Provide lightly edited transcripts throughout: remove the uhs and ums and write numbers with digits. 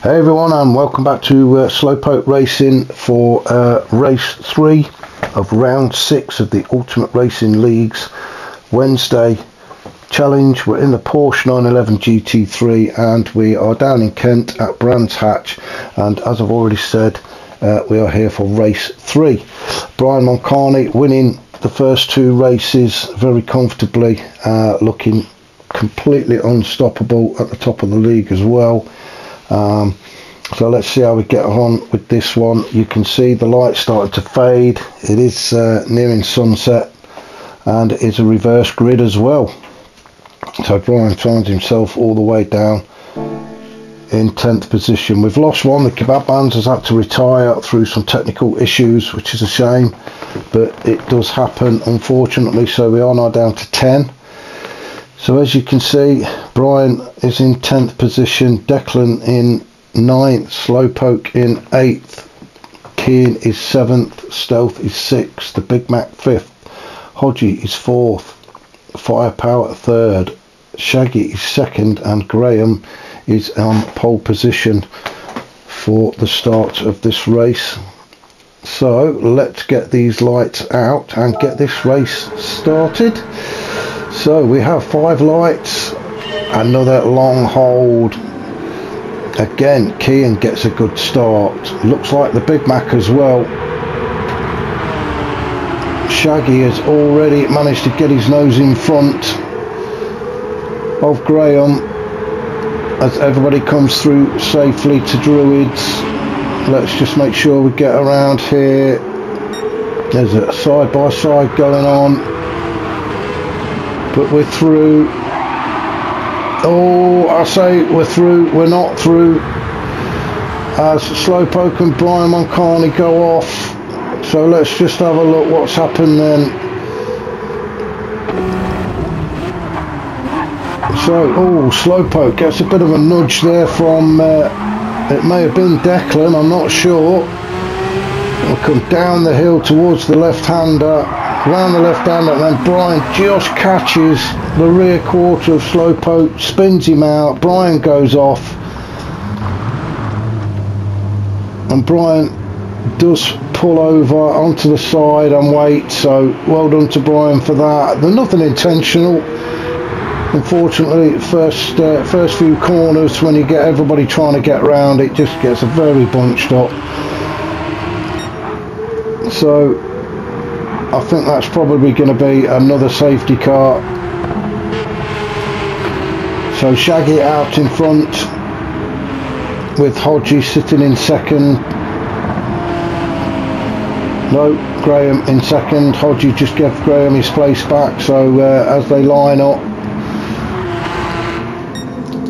Hey everyone, and welcome back to Slowpoke Racing for race 3 of round 6 of the Ultimate Racing League's Wednesday challenge. We're in the Porsche 911 GT3 and we are down in Kent at Brands Hatch, and as I've already said, we are here for race 3. Brian Moncani winning the first 2 races very comfortably, looking completely unstoppable at the top of the league as well. So let's see how we get on with this one. You can see the light starting to fade. It is nearing sunset, and it's a reverse grid as well. So Brian finds himself all the way down in 10th position. We've lost one. The kebab band has had to retire through some technical issues, which is a shame, but it does happen unfortunately. So we are now down to 10. So as you can see, Brian is in 10th position, Declan in 9th, Slowpoke in 8th, Keane is 7th, Stealth is 6th, the Big Mac 5th, Hodgie is 4th, Firepower 3rd, Shaggy is 2nd, and Graham is on pole position for the start of this race. So let's get these lights out and get this race started. So we have 5 lights, another long hold. Again, Keane gets a good start. Looks like the Big Mac as well. Shaggy has already managed to get his nose in front of Graham as everybody comes through safely to Druids. Let's just make sure we get around here. There's a side-by-side going on, but we're through. Oh, I say we're through, we're not through, as Slowpoke and Brian Moncani go off. So let's just have a look what's happened then. So, oh, Slowpoke gets a bit of a nudge there from, it may have been Declan, I'm not sure. We'll come down the hill towards the left-hander, round the left-hander, and then Brian just catches the rear quarter of Slowpoke, spins him out. Brian goes off, and Brian does pull over onto the side and wait. So well done to Brian for that. There's nothing intentional. Unfortunately, first few corners, when you get everybody trying to get round, it just gets very bunched up. So I think that's probably going to be another safety car. So Shaggy out in front with Hodgie sitting in 2nd. No, Graham in 2nd. Hodgie just gave Graham his place back. So as they line up,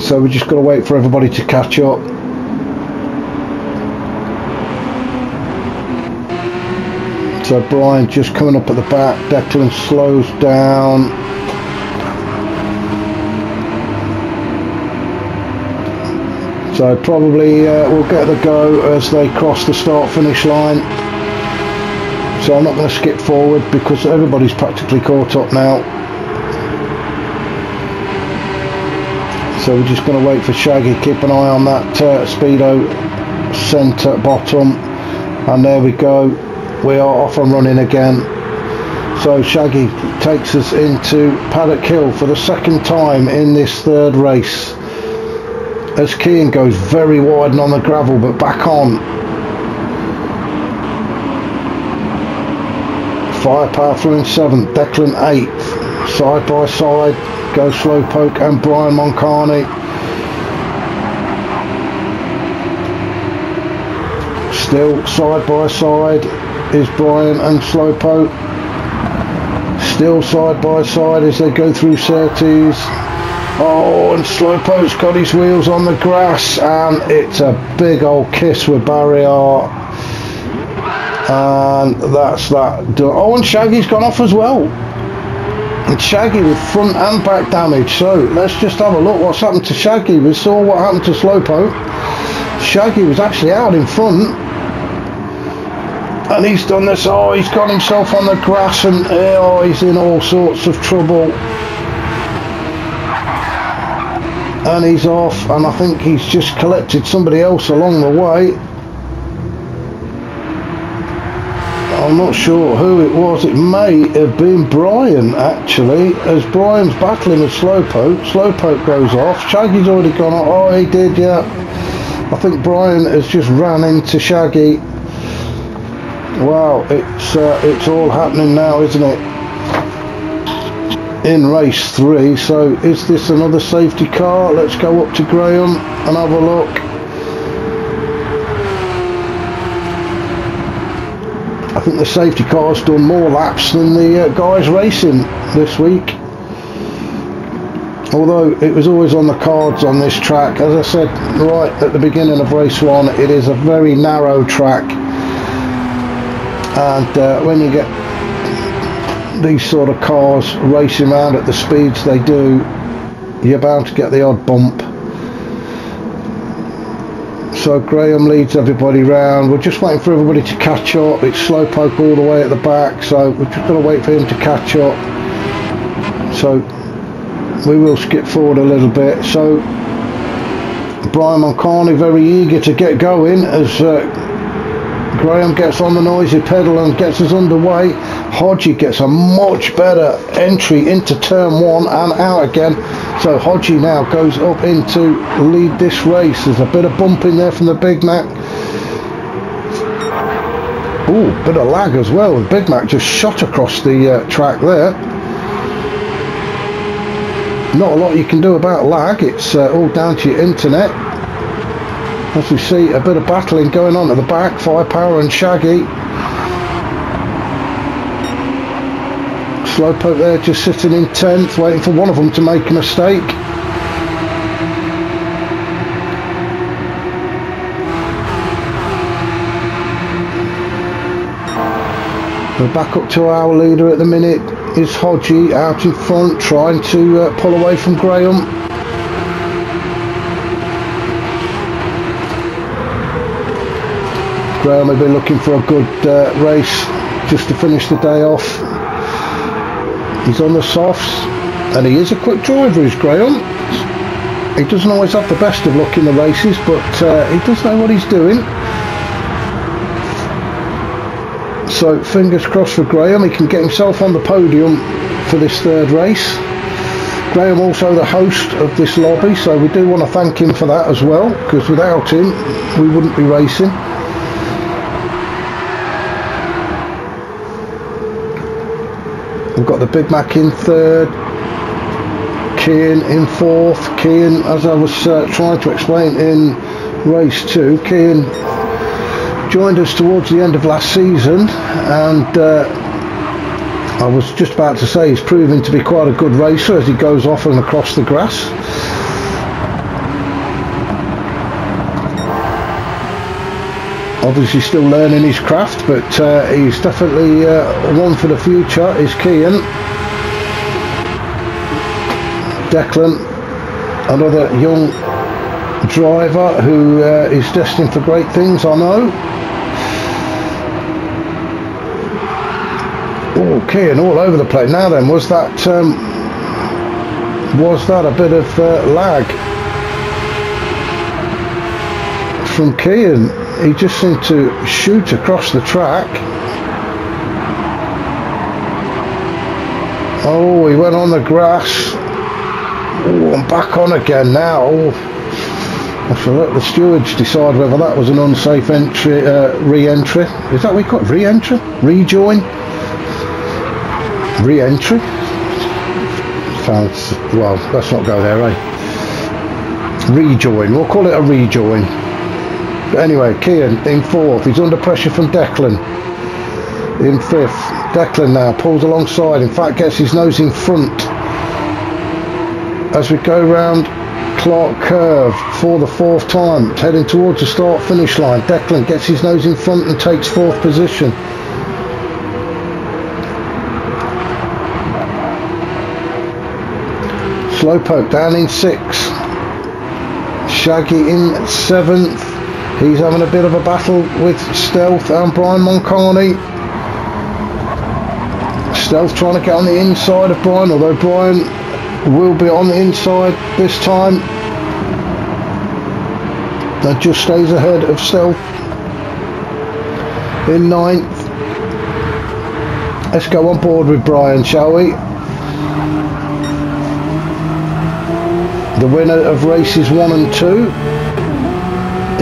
so we just got to wait for everybody to catch up. So Brian just coming up at the back. Declan slows down. So probably we'll get the go as they cross the start finish line. So I'm not going to skip forward because everybody's practically caught up now. So we're just going to wait for Shaggy. Keep an eye on that Speedo centre bottom, and there we go. We are off and running again. So Shaggy takes us into Paddock Hill for the 2nd time in this 3rd race, as Keane goes very wide and on the gravel, but back on. Firepower through in 7th, Declan 8th. Side by side go Slowpoke and Brian Moncani. Still side by side is Brian and Slowpoke. Still side by side as they go through Surtees. Oh, and Slowpoke's got his wheels on the grass, and it's a big old kiss with barrier, and that's that done. Oh, and Shaggy's gone off as well, and Shaggy with front and back damage. So let's just have a look what's happened to Shaggy. We saw what happened to Slowpoke. Shaggy was actually out in front, and he's done this. Oh, he's got himself on the grass, and oh, he's in all sorts of trouble. and he's off, and I think he's just collected somebody else along the way. I'm not sure who it was. It may have been Brian, actually, as Brian's battling with Slowpoke. Slowpoke goes off. Shaggy's already gone off. Oh, he did, yeah. I think Brian has just ran into Shaggy. Wow, it's all happening now, isn't it? In race 3. So is this another safety car? Let's go up to Graham and have a look. I think the safety car's done more laps than the guys racing this week. Although it was always on the cards on this track. As I said right at the beginning of race 1, it is a very narrow track. And when you get these sort of cars racing around at the speeds they do, you're bound to get the odd bump. So Graham leads everybody round. We're just waiting for everybody to catch up. It's Slowpoke all the way at the back, so we're just going to wait for him to catch up. So we will skip forward a little bit. So Brian Moncani very eager to get going as Graham gets on the noisy pedal and gets us underway. Hodgie gets a much better entry into turn 1 and out again. So Hodgie now goes up into lead this race. There's a bit of bump in there from the Big Mac. Ooh, bit of lag as well. The Big Mac just shot across the track there. Not a lot you can do about lag. It's all down to your internet. As we see, a bit of battling going on at the back. Firepower and Shaggy. Slowpoke there just sitting in 10th, waiting for one of them to make a mistake. We're back up to our leader at the minute. Is Hodgie out in front, trying to pull away from Graham. Graham will be looking for a good race just to finish the day off. He's on the softs, and he is a quick driver, is Graham. He doesn't always have the best of luck in the races, but he does know what he's doing. So fingers crossed for Graham. He can get himself on the podium for this 3rd race. Graham also the host of this lobby, so we do want to thank him for that as well, because without him we wouldn't be racing. We've got the Big Mac in 3rd, Kian in 4th. Kian, as I was trying to explain in race 2, Kian joined us towards the end of last season, and I was just about to say he's proving to be quite a good racer as he goes off and across the grass. Obviously still learning his craft, but he's definitely one for the future, is Kian. Declan, another young driver who is destined for great things, I know. Oh, Kian all over the place. Now then, was that a bit of lag from Kian? He just seemed to shoot across the track. Oh, he went on the grass. Oh, I'm back on again now. Oh, I shall let the stewards decide whether that was an unsafe entry, re-entry. Is that what we call it? Re-entry? Rejoin? Re-entry? Sounds, well, let's not go there, eh? Rejoin. We'll call it a rejoin. But anyway, Kian in 4th. He's under pressure from Declan in 5th. Declan now pulls alongside. In fact, gets his nose in front as we go round Clark Curve for the 4th time. It's heading towards the start finish line. Declan gets his nose in front and takes 4th position. Slowpoke down in 6th. Shaggy in 7th. He's having a bit of a battle with Stealth and Brian Moncani. Stealth trying to get on the inside of Brian, although Brian will be on the inside this time. That just stays ahead of Stealth in 9th. Let's go on board with Brian, shall we? The winner of races 1 and 2.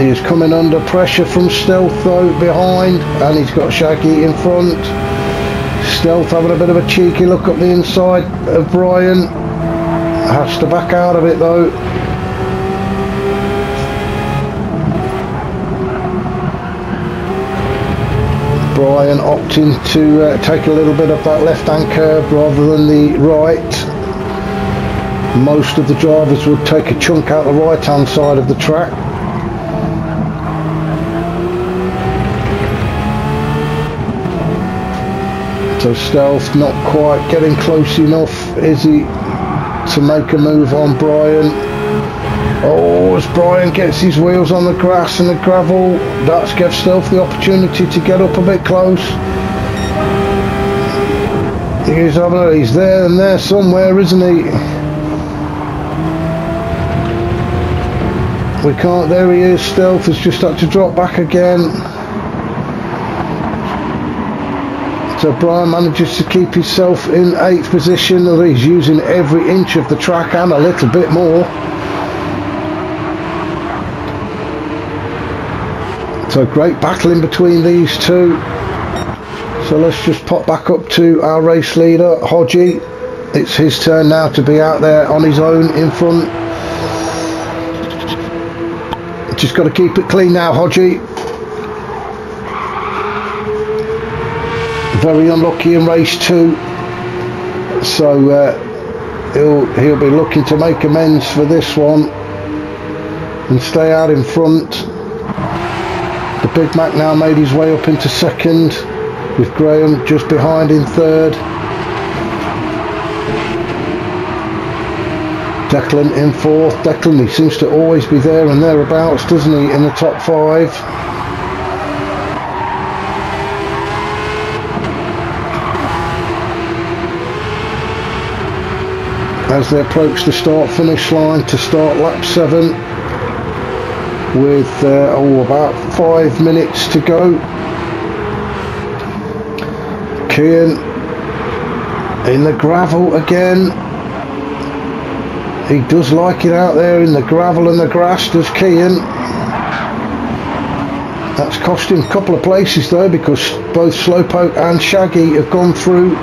He is coming under pressure from Stealth though behind, and he's got Shaggy in front. Stealth having a bit of a cheeky look up the inside of Brian. Has to back out of it though. Brian opting to take a little bit of that left hand curve rather than the right. Most of the drivers would take a chunk out the right hand side of the track. So Stealth not quite getting close enough, is he, to make a move on Brian. Oh, as Brian gets his wheels on the grass and the gravel, that gives Stealth the opportunity to get up a bit close. He's there and there somewhere, isn't he? We can't, there he is. Stealth has just had to drop back again. So Brian manages to keep himself in 8th position. He's using every inch of the track and a little bit more. So great battle in between these two. So let's just pop back up to our race leader, Hodgie. It's his turn now to be out there on his own in front. Just got to keep it clean now, Hodgie. Very unlucky in race 2, so he'll be looking to make amends for this one and stay out in front. The Big Mac now made his way up into 2nd, with Graham just behind in 3rd. Declan in 4th. Declan, he seems to always be there and thereabouts, doesn't he, in the top 5. As they approach the start finish line to start lap 7 with about 5 minutes to go. Kian in the gravel again. He does like it out there in the gravel and the grass, does Kian. That's cost him a couple of places though, because both Slowpoke and Shaggy have gone through.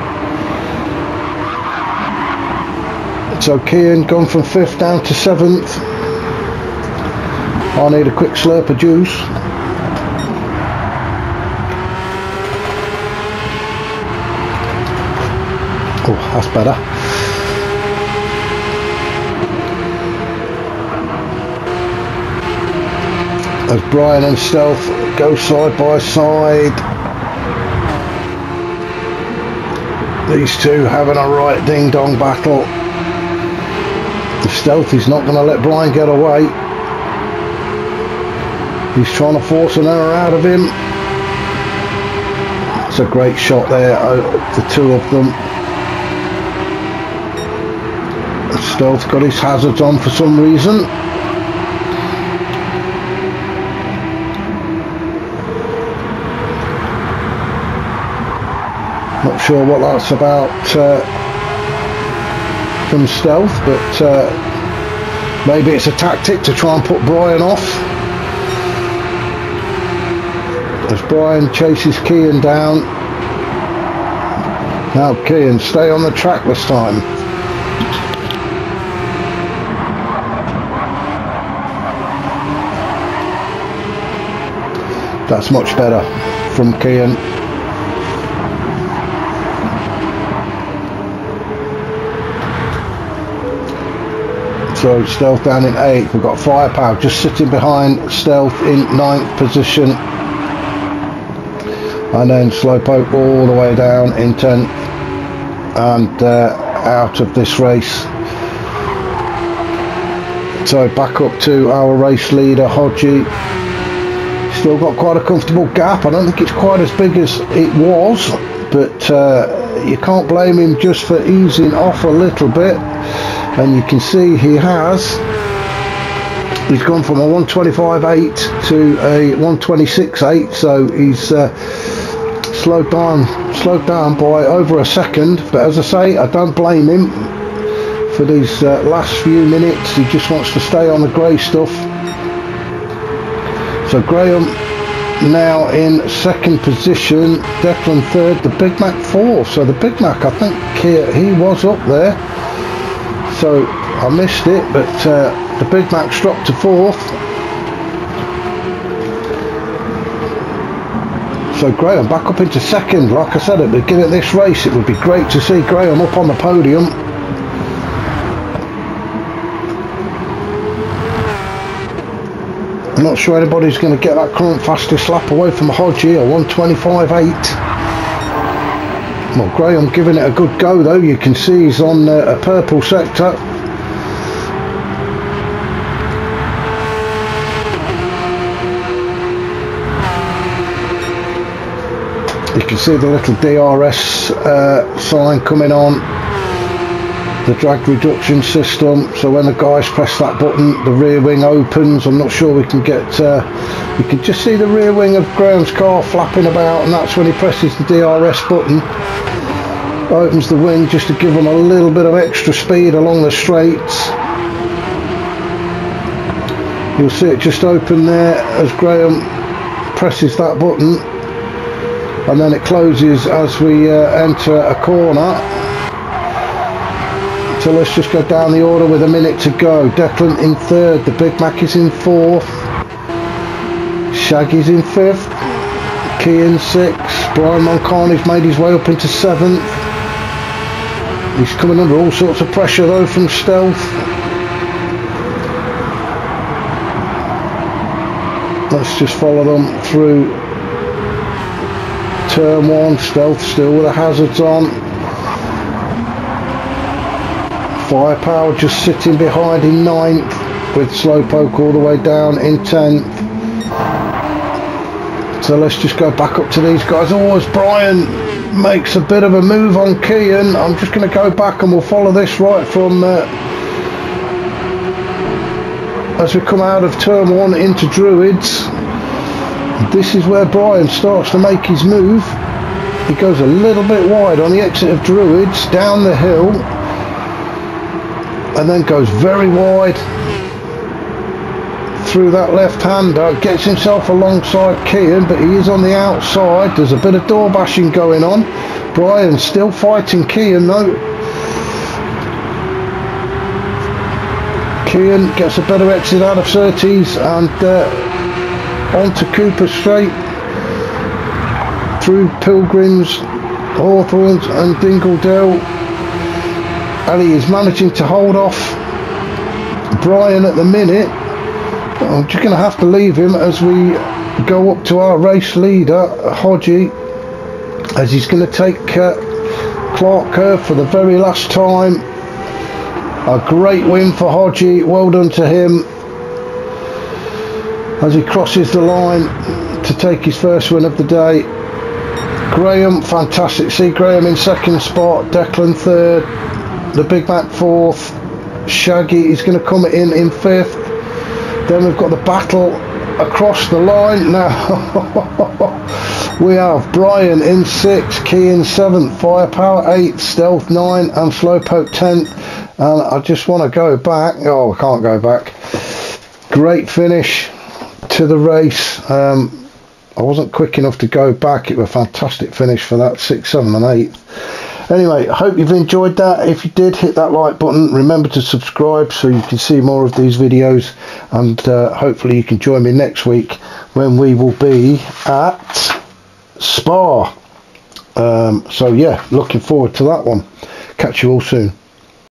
So Kian gone from 5th down to 7th. I need a quick slurp of juice. Oh, that's better. As Brian and Stealth go side by side. These two having a right ding-dong battle. Stealth is not going to let Brian get away. He's trying to force an error out of him. It's a great shot there, the two of them. Stealth got his hazards on for some reason. Not sure what that's about from Stealth, but maybe it's a tactic to try and put Brian off. As Brian chases Kian down. Now Kian, stay on the track this time. That's much better from Kian. So Stealth down in 8th. We've got Firepower just sitting behind Stealth in 9th position. And then Slowpoke all the way down in 10th and out of this race. So back up to our race leader, Hodgie. Still got quite a comfortable gap. I don't think it's quite as big as it was, but you can't blame him just for easing off a little bit. And you can see he has He's gone from a 125.8 to a 126.8, so he's slowed down by over a second. But as I say, I don't blame him for these last few minutes. He just wants to stay on the grey stuff. So Graham now in second position, Declan third, the Big Mac fourth. So the Big Mac, I think he was up there, so I missed it, but the Big Mac's dropped to fourth. So Graham back up into second. Like I said at the beginning of this race, it would be great to see Graham up on the podium. I'm not sure anybody's going to get that current fastest lap away from Hodgie, a 125.8. Well, Graham giving it a good go though. You can see he's on a purple sector. You can see the little DRS sign coming on, the drag reduction system. So when the guys press that button, the rear wing opens. I'm not sure we can get you can just see the rear wing of Graham's car flapping about, and that's when he presses the DRS button. Opens the wing just to give him a little bit of extra speed along the straights. You'll see it just open there as Graham presses that button, and then it closes as we enter a corner. So let's just go down the order with a minute to go. Declan in third, the Big Mac is in fourth, Shaggy's in fifth, Key in sixth, Brian Moncani's made his way up into seventh. He's coming under all sorts of pressure though from Stealth. Let's just follow them through turn one. Stealth still with the hazards on. Firepower just sitting behind in ninth, with Slowpoke all the way down in 10th. So let's just go back up to these guys. Oh, as Brian makes a bit of a move on Kean, I'm just going to go back and we'll follow this right from as we come out of turn one into Druids. This is where Brian starts to make his move. He goes a little bit wide on the exit of Druids, down the hill, and then goes very wide through that left-hander, gets himself alongside Kean, but he is on the outside. There's a bit of door bashing going on. Brian still fighting Kean though. Kean gets a better exit out of Surtees and onto Cooper Straight, through Pilgrims, Hawthorns and Dingledale. And he is managing to hold off Brian at the minute. I'm just going to have to leave him as we go up to our race leader, Hodgie, as he's going to take Clark Kerr for the very last time. A great win for Hodgie, well done to him, as he crosses the line to take his first win of the day. Graham, fantastic. See Graham in second spot, Declan third, the Big Mac fourth, Shaggy is going to come in fifth. Then we've got the battle across the line now. We have Brian in sixth, Key in seventh, Firepower 8th, Stealth 9 and Slowpoke 10th. And I just want to go back. Oh, I can't go back. Great finish to the race. I wasn't quick enough to go back. It was a fantastic finish for that 6th, 7th and 8th. Anyway, I hope you've enjoyed that. If you did, hit that like button. Remember to subscribe so you can see more of these videos, and hopefully you can join me next week when we will be at Spa. So yeah, looking forward to that one. Catch you all soon.